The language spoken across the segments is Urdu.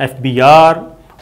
FBR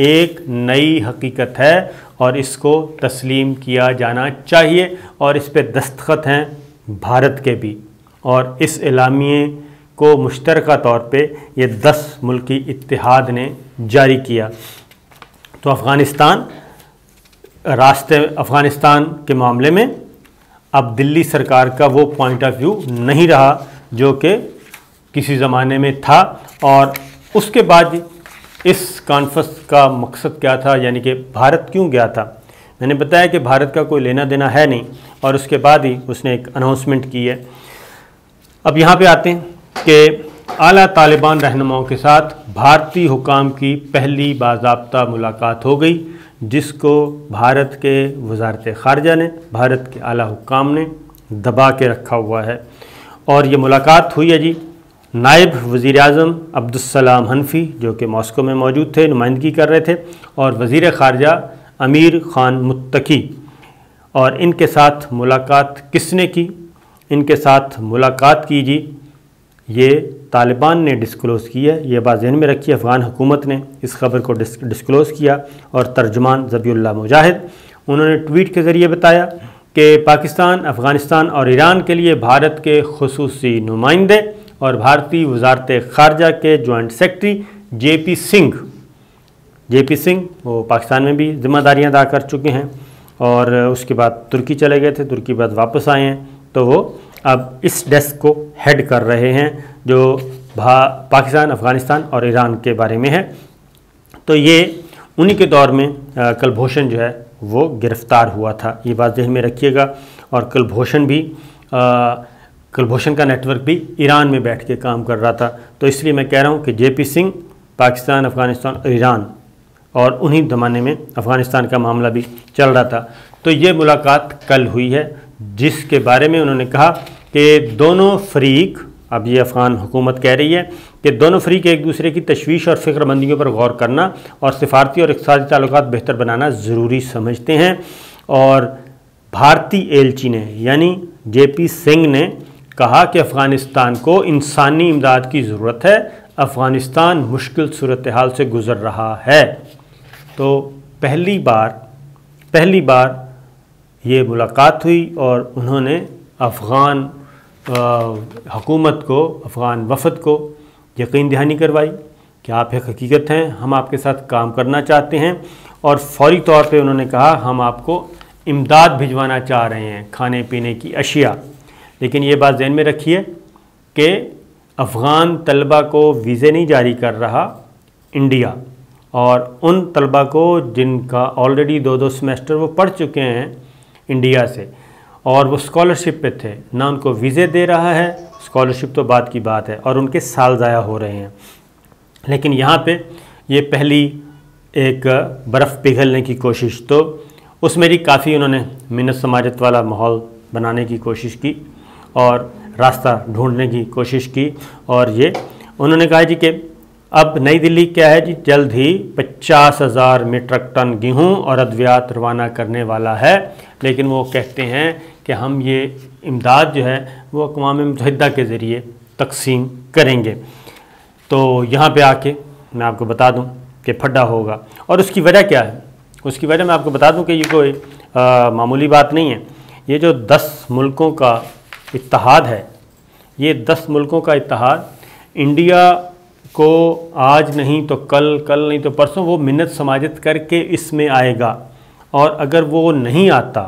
ایک نئی حقیقت ہے اور اس کو تسلیم کیا جانا چاہیے، اور اس پہ دستخط ہیں بھارت کے بھی، اور اس اعلامیے کو مشترکہ طور پہ یہ 10 ملکی اتحاد نے جاری کیا۔ تو افغانستان کے معاملے میں اب دلی سرکار کا وہ پوائنٹ آف ویو نہیں رہا جو کہ کسی زمانے میں تھا۔ اور اس کے بعد اس کانفرنس کا مقصد کیا تھا، یعنی کہ بھارت کیوں گیا تھا؟ میں نے بتایا کہ بھارت کا کوئی لینا دینا ہے نہیں، اور اس کے بعد ہی اس نے ایک اناؤنسمنٹ کی ہے۔ اب یہاں پہ آتے ہیں کہ اعلیٰ طالبان رہنماؤں کے ساتھ بھارتی حکام کی پہلی باضابطہ ملاقات ہو گئی، جس کو بھارت کے وزارت خارجہ نے، بھارت کے اعلیٰ حکام نے دبا کے رکھا ہوا ہے۔ اور یہ ملاقات ہوئی ہے جی نائب وزیر اعظم عبدالسلام حنفی جو کہ ماسکو میں موجود تھے، نمائندگی کر رہے تھے، اور وزیر خارجہ امیر خان متقی۔ اور ان کے ساتھ ملاقات کس نے کی؟ ان کے ساتھ ملاقات کی جی یہ طالبان نے ڈسکلوز کی ہے، یہ بات ذہن میں رکھی، افغان حکومت نے اس خبر کو ڈسکلوز کیا، اور ترجمان ذبیح اللہ مجاہد انہوں نے ٹویٹ کے ذریعے بتایا کہ پاکستان، افغانستان اور ایران کے لیے بھارت کے خصوصی نمائندے اور بھارتی وزارت خارجہ کے جوائنٹ سیکرٹری جے پی سنگھ وہ پاکستان میں بھی ذمہ داریاں ادا کر چکے ہیں، اور اس کے بعد ترکی چلے گئے تھے، ترکی بعد واپس آئے ہیں، تو وہ اب اس ڈیسک کو ہیڈ کر رہے ہیں جو پاکستان، افغانستان اور ایران کے بارے میں ہے۔ تو یہ انہی کے دور میں کلبھوشن جو ہے وہ گرفتار ہوا تھا، یہ بات ذہن میں رکھیے گا۔ اور کلبھوشن کا نیٹ ورک بھی ایران میں بیٹھ کے کام کر رہا تھا، تو اس لیے میں کہہ رہا ہوں کہ جے پی سنگھ پاکستان، افغانستان اور ایران، اور انہی زمانے میں افغانستان کا معاملہ بھی چل رہا تھا۔ تو یہ ملاقات کل ہوئی ہے، جس کے بارے میں انہوں نے کہا کہ دونوں فریق، اب یہ افغان حکومت کہہ رہی ہے کہ دونوں فریق ایک دوسرے کی تشویش اور فکر مندیوں پر غور کرنا اور سفارتی اور اقتصادی تعلقات بہتر بنانا ضروری سمجھتے ہیں۔ اور بھارتی ایلچی نے یعنی جے پی سنگھ نے کہا کہ افغانستان کو انسانی امداد کی ضرورت ہے، افغانستان مشکل صورتحال سے گزر رہا ہے۔ تو پہلی بار یہ ملاقات ہوئی اور انہوں نے افغان حکومت کو، افغان وفد کو یقین دہانی کروائی کہ آپ ایک حقیقت ہیں، ہم آپ کے ساتھ کام کرنا چاہتے ہیں، اور فوری طور پہ انہوں نے کہا ہم آپ کو امداد بھجوانا چاہ رہے ہیں، کھانے پینے کی اشیاء۔ لیکن یہ بات ذہن میں رکھیے کہ افغان طلبہ کو ویزے نہیں جاری کر رہا انڈیا، اور ان طلبہ کو جن کا آلریڈی 2 سیمیسٹر وہ پڑھ چکے ہیں انڈیا سے اور وہ اسکالرشپ پہ تھے، نہ ان کو ویزے دے رہا ہے، اسکالرشپ تو بعد کی بات ہے، اور ان کے سال ضائع ہو رہے ہیں۔ لیکن یہاں پہ یہ پہلی ایک برف پگھلنے کی کوشش، تو اس میں بھی کافی انہوں نے منت سماجت والا ماحول بنانے کی کوشش کی اور راستہ ڈھونڈنے کی کوشش کی، اور یہ انہوں نے کہا جی کہ اب نئی دلی کیا ہے جی جلد ہی 50,000 میٹرک ٹن گیہوں اور ادویات روانہ کرنے والا ہے، لیکن وہ کہتے ہیں کہ ہم یہ امداد جو ہے وہ اقوام متحدہ کے ذریعے تقسیم کریں گے۔ تو یہاں پہ آ کے میں آپ کو بتا دوں کہ پھڈا ہوگا، اور اس کی وجہ کیا ہے؟ اس کی وجہ میں آپ کو بتا دوں کہ یہ کوئی معمولی بات نہیں ہے۔ یہ جو 10 ملکوں کا اتحاد ہے، یہ 10 ملکوں کا اتحاد انڈیا کو آج نہیں تو کل نہیں تو پرسوں وہ منت سماجت کر کے اس میں آئے گا، اور اگر وہ نہیں آتا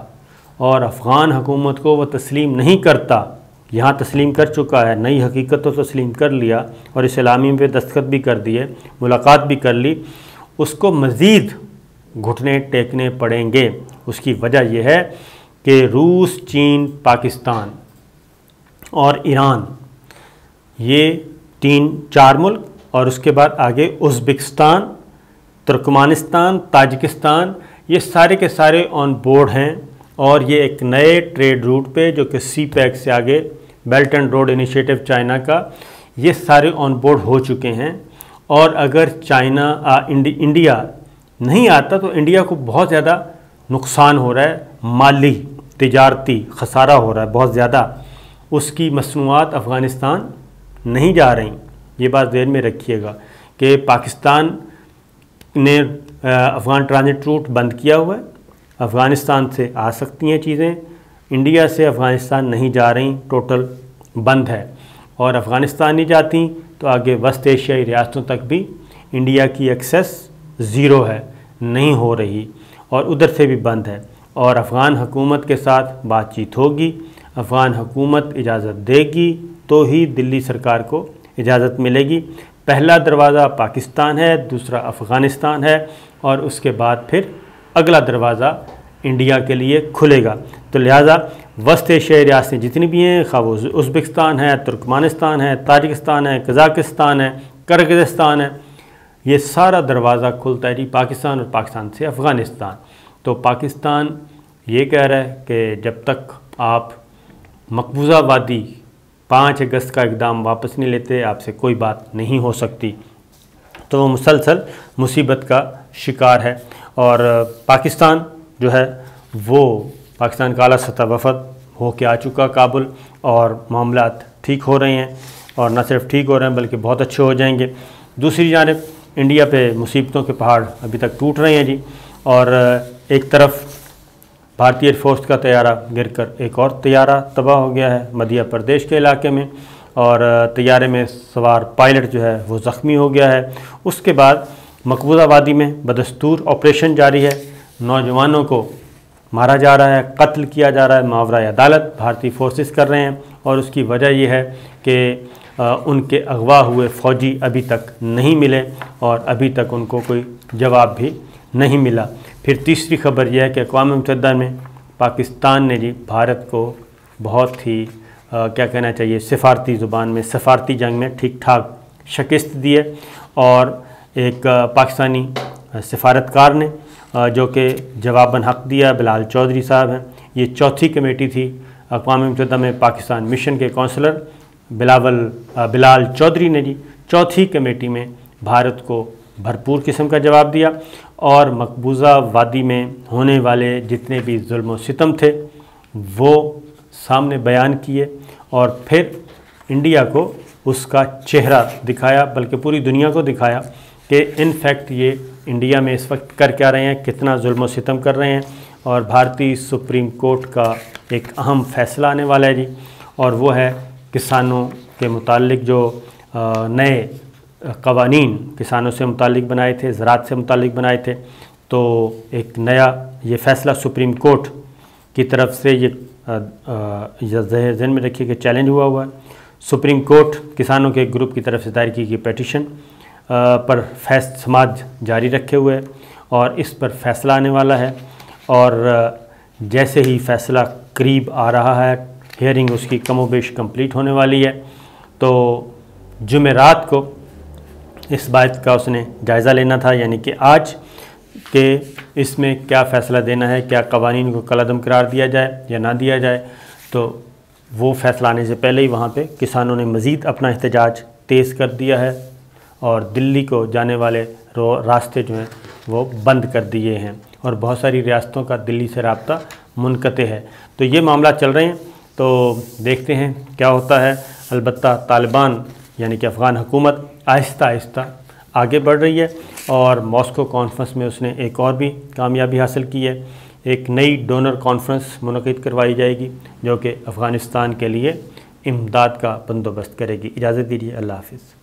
اور افغان حکومت کو وہ تسلیم نہیں کرتا، یہاں تسلیم کر چکا ہے، نئی حقیقت تو تسلیم کر لیا اور اس اعلامیے پہ دستخط بھی کر دیے، ملاقات بھی کر لی، اس کو مزید گھٹنے ٹیکنے پڑیں گے۔ اس کی وجہ یہ ہے کہ روس، چین، پاکستان اور ایران، یہ 4 ملک، اور اس کے بعد آگے ازبکستان، ترکمانستان، تاجکستان، یہ سارے کے سارے آن بورڈ ہیں، اور یہ ایک نئے ٹریڈ روٹ پہ جو کہ سی پیک سے آگے belt and road initiative China کا، یہ سارے آن بورڈ ہو چکے ہیں۔ اور اگر انڈیا نہیں آتا تو انڈیا کو بہت زیادہ نقصان ہو رہا ہے، مالی تجارتی خسارہ ہو رہا ہے بہت زیادہ، اس کی مصنوعات افغانستان نہیں جا رہی۔ یہ بات ذہن میں رکھیے گا کہ پاکستان نے افغان ٹرانزٹ روٹ بند کیا ہوا ہے، افغانستان سے آ سکتی ہیں چیزیں، انڈیا سے افغانستان نہیں جا رہی، ٹوٹل بند ہے، اور افغانستان نہیں جاتی تو آگے وسط ایشیائی ریاستوں تک بھی انڈیا کی ایکسیس زیرو ہے، نہیں ہو رہی، اور ادھر سے بھی بند ہے، اور افغان حکومت کے ساتھ بات چیت ہوگی، افغان حکومت اجازت دے گی تو ہی دلی سرکار کو اجازت ملے گی۔ پہلا دروازہ پاکستان ہے، دوسرا افغانستان ہے، اور اس کے بعد پھر اگلا دروازہ انڈیا کے لیے کھلے گا۔ تو لہٰذا وسط ایشیائی ریاستیں جتنی بھی ہیں، خواہ وہ ازبکستان ہے، ترکمانستان ہے، تاجکستان ہے، قزاقستان ہے، کرغزستان ہے، یہ سارا دروازہ کھلتا ہے جی پاکستان، اور پاکستان سے افغانستان۔ تو پاکستان یہ کہہ رہا ہے کہ جب تک آپ مقبوضہ وادی 5 اگست کا اقدام واپس نہیں لیتے، آپ سے کوئی بات نہیں ہو سکتی۔ تو وہ مسلسل مصیبت کا شکار ہے، اور پاکستان جو ہے وہ پاکستان کا اعلیٰ سطح وفد ہو کے آ چکا کابل، اور معاملات ٹھیک ہو رہے ہیں، اور نہ صرف ٹھیک ہو رہے ہیں بلکہ بہت اچھے ہو جائیں گے۔ دوسری جانب انڈیا پہ مصیبتوں کے پہاڑ ابھی تک ٹوٹ رہے ہیں جی، اور ایک طرف بھارتی ایئر فورس کا طیارہ گر کر ایک اور طیارہ تباہ ہو گیا ہے مدھیہ پردیش کے علاقے میں، اور طیارے میں سوار پائلٹ جو ہے وہ زخمی ہو گیا ہے۔ اس کے بعد مقبوضہ وادی میں بدستور آپریشن جاری ہے، نوجوانوں کو مارا جا رہا ہے، قتل کیا جا رہا ہے، ماورائے عدالت بھارتی فورسز کر رہے ہیں، اور اس کی وجہ یہ ہے کہ ان کے اغوا ہوئے فوجی ابھی تک نہیں ملے، اور ابھی تک ان کو کوئی جواب بھی نہیں ملا۔ پھر تیسری خبر یہ ہے کہ اقوام متحدہ میں پاکستان نے جی بھارت کو بہت ہی کیا کہنا چاہیے، سفارتی زبان میں، سفارتی جنگ میں ٹھیک ٹھاک شکست دی ہے، اور ایک پاکستانی سفارتکار نے جو کہ جواباً حق دیا، بلال چودھری صاحب ہیں۔ یہ چوتھی کمیٹی تھی اقوام متحدہ میں پاکستان مشن کے کونسلر بلال چودھری نے جی چوتھی کمیٹی میں بھارت کو بھرپور قسم کا جواب دیا، اور مقبوضہ وادی میں ہونے والے جتنے بھی ظلم و ستم تھے وہ سامنے بیان کیے، اور پھر انڈیا کو اس کا چہرہ دکھایا، بلکہ پوری دنیا کو دکھایا کہ ان فیکٹ یہ انڈیا میں اس وقت کر کیا رہے ہیں، کتنا ظلم و ستم کر رہے ہیں۔ اور بھارتی سپریم کورٹ کا ایک اہم فیصلہ آنے والا ہے جی، اور وہ ہے کسانوں کے متعلق جو نئے قوانین کسانوں سے متعلق بنائے تھے، زراعت سے متعلق بنائے تھے، تو ایک نیا یہ فیصلہ سپریم کورٹ کی طرف سے یہ ذہن میں رکھیے کہ چیلنج ہوا ہے۔ سپریم کورٹ کسانوں کے ایک گروپ کی طرف سے دائر کی گئی پیٹیشن پر سماج جاری رکھے ہوئے، اور اس پر فیصلہ آنے والا ہے، اور جیسے ہی فیصلہ قریب آ رہا ہے، ہیئرنگ اس کی کم و بیش کمپلیٹ ہونے والی ہے، تو جمعرات کو اس بات کا اس نے جائزہ لینا تھا، یعنی کہ آج، کہ اس میں کیا فیصلہ دینا ہے، کیا قوانین کو کالعدم قرار دیا جائے یا نہ دیا جائے۔ تو وہ فیصلہ آنے سے پہلے ہی وہاں پہ کسانوں نے مزید اپنا احتجاج تیز کر دیا ہے، اور دلی کو جانے والے راستے جو ہیں وہ بند کر دیے ہیں، اور بہت ساری ریاستوں کا دلی سے رابطہ منقطع ہے۔ تو یہ معاملات چل رہے ہیں، تو دیکھتے ہیں کیا ہوتا ہے۔ البتہ طالبان یعنی کہ افغان حکومت آہستہ آہستہ آگے بڑھ رہی ہے، اور ماسکو کانفرنس میں اس نے ایک اور بھی کامیابی حاصل کی ہے۔ ایک نئی ڈونر کانفرنس منعقد کروائی جائے گی جو کہ افغانستان کے لیے امداد کا بندوبست کرے گی۔ اجازت دیجیے، اللہ حافظ۔